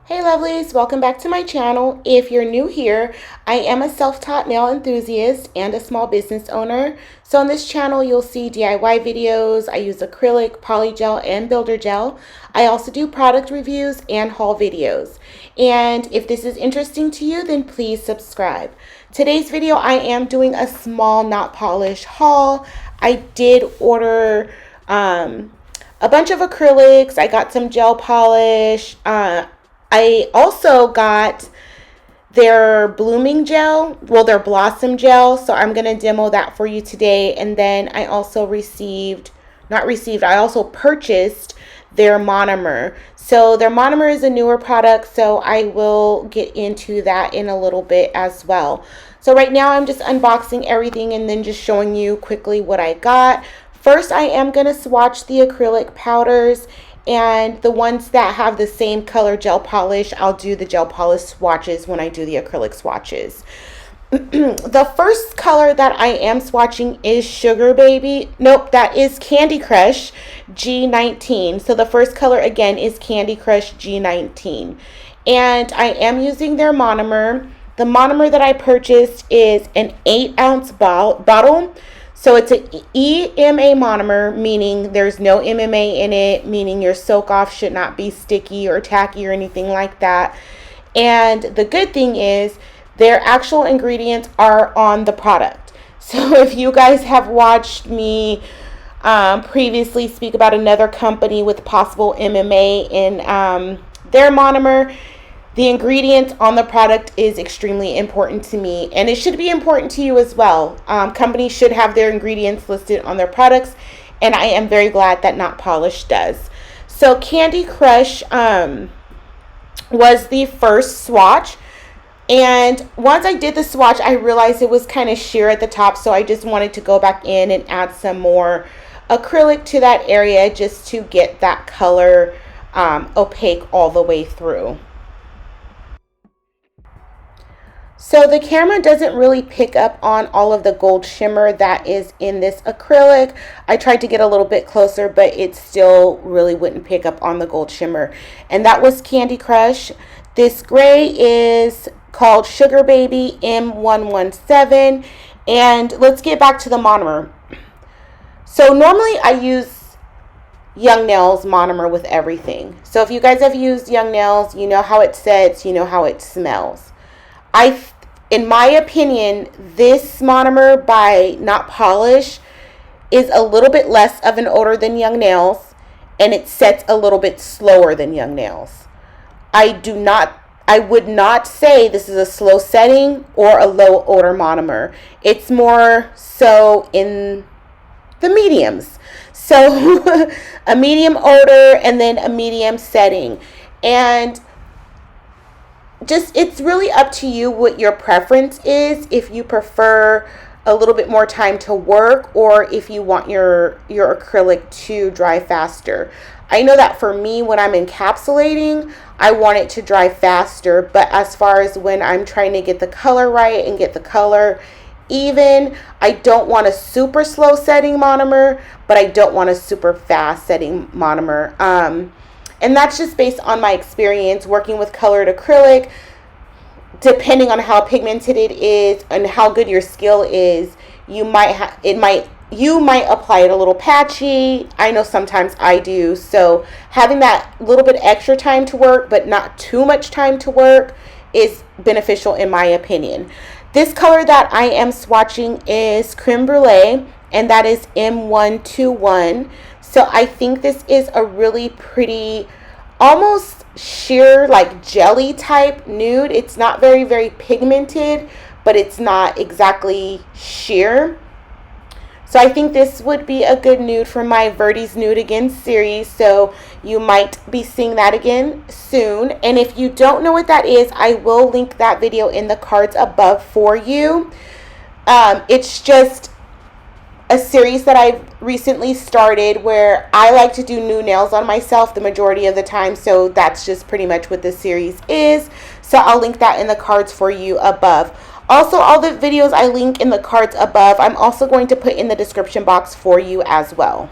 Hey lovelies, welcome back to my channel. If you're new here, I am a self-taught nail enthusiast and a small business owner. So on this channel, you'll see DIY videos. I use acrylic, polygel, and builder gel. I also do product reviews and haul videos. And if this is interesting to you, then please subscribe. Today's video, I am doing a small not polished haul. I did order a bunch of acrylics. I got some gel polish. I also got their blooming gel, well, their blossom gel. So I'm going to demo that for you today. And then I also I also purchased their monomer. So their monomer is a newer product, so I will get into that in a little bit as well. So right now I'm just unboxing everything and then just showing you quickly what I got. First, I am going to swatch the acrylic powders, and the ones that have the same color gel polish, I'll do the gel polish swatches when I do the acrylic swatches. The first color that I am swatching is Sugar Baby. Nope, that is Candy Crush G19. So the first color again is Candy Crush G19. And I am using their monomer. The monomer that I purchased is an 8-ounce bottle. So it's an EMA monomer, meaning there's no MMA in it, meaning your soak off should not be sticky or tacky or anything like that. And the good thing is their actual ingredients are on the product. So if you guys have watched me previously speak about another company with possible MMA in their monomer, the ingredients on the product is extremely important to me, and it should be important to you as well. Companies should have their ingredients listed on their products, and I am very glad that Not Polished does. So Candy Crush was the first swatch, and once I did the swatch, I realized it was kind of sheer at the top, so I just wanted to go back in and add some more acrylic to that area just to get that color opaque all the way through. So the camera doesn't really pick up on all of the gold shimmer that is in this acrylic. I tried to get a little bit closer, but it still really wouldn't pick up on the gold shimmer. And that was Candy Crush. This gray is called Sugar Baby M117. And let's get back to the monomer. So normally I use Young Nails monomer with everything. So if you guys have used Young Nails, you know how it sets, you know how it smells. In my opinion, this monomer by Not Polish is a little bit less of an odor than Young Nails, and it sets a little bit slower than Young Nails. I would not say this is a slow setting or a low odor monomer. It's more so in the mediums. So a medium odor and then a medium setting. And it's really up to you what your preference is, if you prefer a little bit more time to work or if you want your acrylic to dry faster. I know that for me, when I'm encapsulating, I want it to dry faster, but as far as when I'm trying to get the color right and get the color even, I don't want a super slow setting monomer, but I don't want a super fast setting monomer. And that's just based on my experience working with colored acrylic. Depending on how pigmented it is and how good your skill is, you might apply it a little patchy. I know sometimes I do. So having that little bit extra time to work, but not too much time to work, is beneficial in my opinion. This color that I am swatching is Creme Brûlée, and that is M121. So I think this is a really pretty, almost sheer, like jelly type nude. It's not very pigmented, but it's not exactly sheer. So I think this would be a good nude for my Verdie's Nude Again series. So you might be seeing that again soon. And if you don't know what that is, I will link that video in the cards above for you. It's just a series that I've recently started where I like to do new nails on myself the majority of the time. So that's just pretty much what this series is. So I'll link that in the cards for you above. Also, all the videos I link in the cards above, I'm also going to put in the description box for you as well.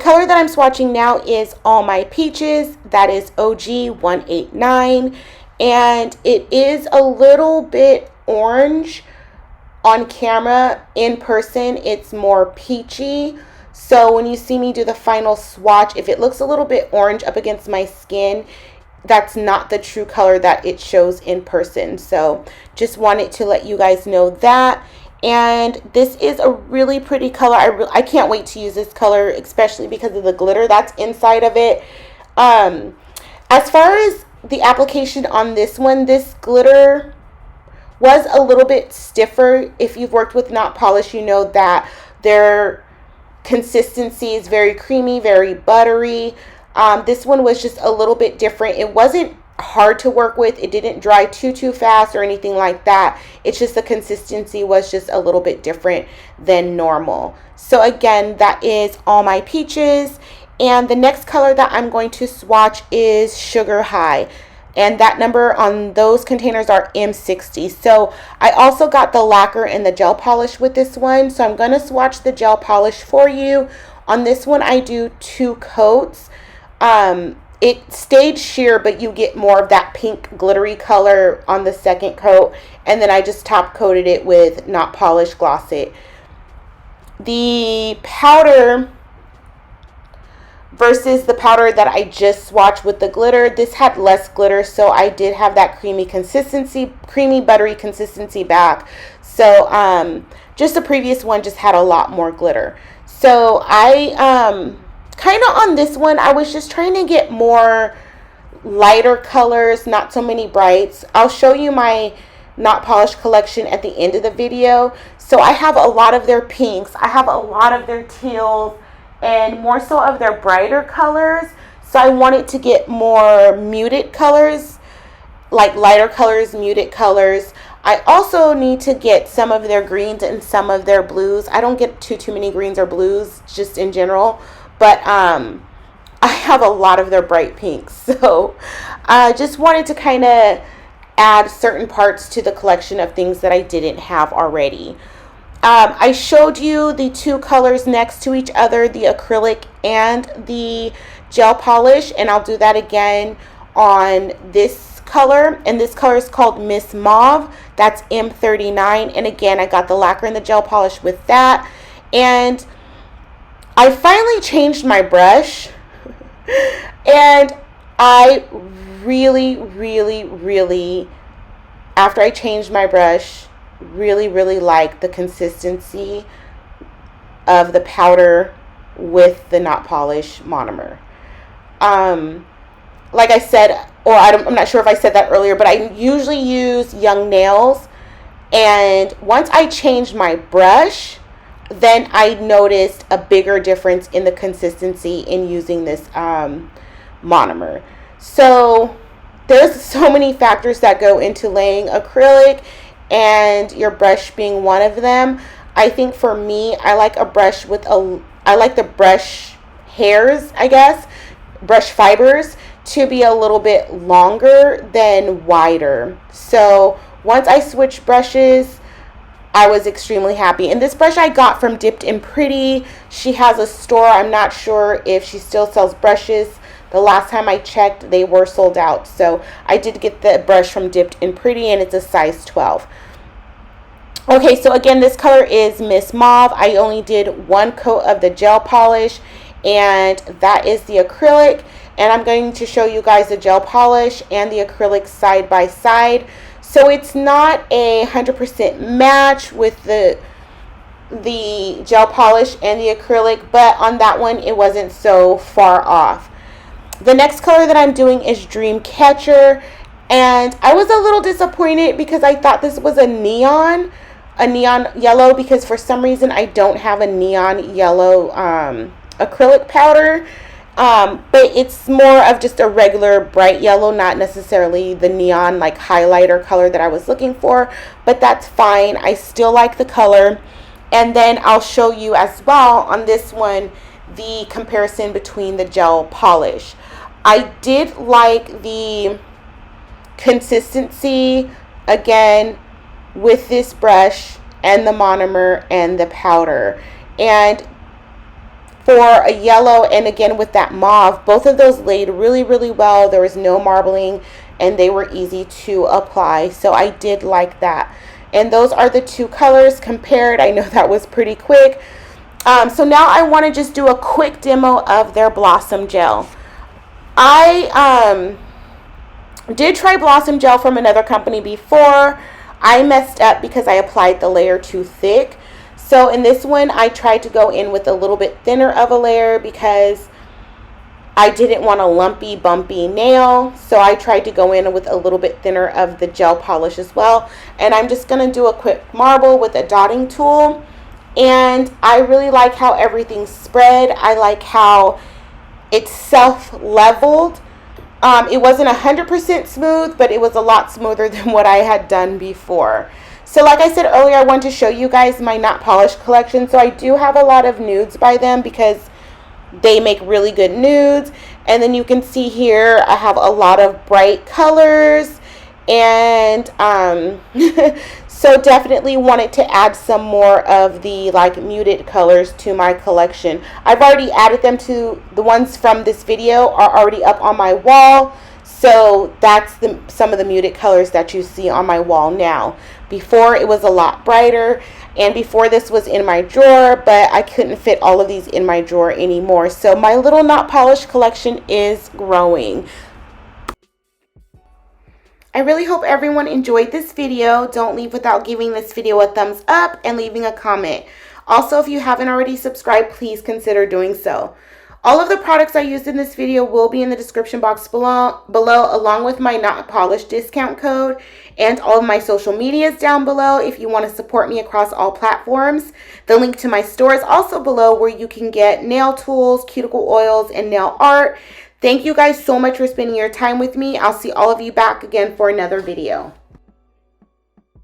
color that I'm swatching now is All My Peaches. That is OG 189. And it is a little bit orange on camera. In person, it's more peachy. So when you see me do the final swatch, if it looks a little bit orange up against my skin, that's not the true color that it shows in person. So just wanted to let you guys know that. And this is a really pretty color. I can't wait to use this color, especially because of the glitter that's inside of it. As far as the application on this one, this glitter was a little bit stiffer. If you've worked with Not Polish, you know that their consistency is very creamy, very buttery. This one was just a little bit different. It wasn't hard to work with. It didn't dry too fast or anything like that. It's just the consistency was just a little bit different than normal. So again, that is All My Peaches. And the next color that I'm going to swatch is Sugar High. And that number on those containers are M60. So I also got the lacquer and the gel polish with this one. So I'm going to swatch the gel polish for you. On this one, I do 2 coats. It stayed sheer, but you get more of that pink glittery color on the second coat. And then I just top coated it with Not Polish Gloss It. The powder versus the powder that I just swatched with the glitter, this had less glitter, so I did have that creamy consistency, creamy buttery consistency back. So just the previous one just had a lot more glitter. So I kind of on this one, I was just trying to get more lighter colors, not so many brights. I'll show you my Not Polished collection at the end of the video. So I have a lot of their pinks, I have a lot of their teals, and more so of their brighter colors. So I wanted to get more muted colors, like lighter colors, muted colors. I also need to get some of their greens and some of their blues. I don't get too many greens or blues just in general, but I have a lot of their bright pinks. So I just wanted to kind of add certain parts to the collection of things that I didn't have already. I showed you the 2 colors next to each other, the acrylic and the gel polish, and I'll do that again on this color. And this color is called Miss Mauve. That's M39. And again, I got the lacquer and the gel polish with that. And I finally changed my brush. And I really, after I changed my brush, really like the consistency of the powder with the Not Polish monomer. Like I said, or I'm not sure if I said that earlier, but I usually use Young Nails, and once I changed my brush, then I noticed a bigger difference in the consistency in using this monomer. So there's so many factors that go into laying acrylic, and your brush being one of them. I think for me, I like a brush with I like the brush hairs, I guess, brush fibers to be a little bit longer than wider. So once I switched brushes, I was extremely happy. And this brush I got from Dipped in Pretty. She has a store. I'm not sure if she still sells brushes. The last time I checked, they were sold out. So I did get the brush from Dipped in Pretty, and it's a size 12. Okay, so again, this color is Miss Mauve. I only did 1 coat of the gel polish, and that is the acrylic. And I'm going to show you guys the gel polish and the acrylic side by side. So it's not a 100% match with the gel polish and the acrylic, but on that one, it wasn't so far off. The next color that I'm doing is Dreamcatcher, and I was a little disappointed because I thought this was a neon yellow, because for some reason I don't have a neon yellow acrylic powder, but it's more of just a regular bright yellow, not necessarily the neon like highlighter color that I was looking for, but that's fine. I still like the color. And then I'll show you as well on this one the comparison between the gel polish. I did like the consistency again with this brush and the monomer and the powder, and for a yellow, and again with that mauve. Both of those laid really, really well. There was no marbling and they were easy to apply. So I did like that. And those are the two colors compared. I know that was pretty quick. So now I want to just do a quick demo of their Blossom Gel. I did try Blossom Gel from another company before. I messed up because I applied the layer too thick. So in this one, I tried to go in with a little bit thinner of a layer because I didn't want a lumpy, bumpy nail. So I tried to go in with a little bit thinner of the gel polish as well. And I'm just going to do a quick marble with a dotting tool. And I really like how everything's spread. I like how it's self-leveled. It wasn't 100% smooth, but it was a lot smoother than what I had done before. So like I said earlier, I want to show you guys my not polished collection. So I do have a lot of nudes by them because they make really good nudes. And then you can see here I have a lot of bright colors, and so definitely wanted to add some more of the like muted colors to my collection. I've already added them to the ones from this video are already up on my wall. So that's some of the muted colors that you see on my wall now. Before it was a lot brighter, and before this was in my drawer, but I couldn't fit all of these in my drawer anymore. So my little not polished collection is growing. I really hope everyone enjoyed this video. Don't leave without giving this video a thumbs up and leaving a comment. Also, if you haven't already subscribed, please consider doing so. All of the products I used in this video will be in the description box below along with my not polished discount code, and all of my social medias down below if you want to support me across all platforms. The link to my store is also below, where you can get nail tools, cuticle oils, and nail art. Thank you guys so much for spending your time with me. I'll see all of you back again for another video.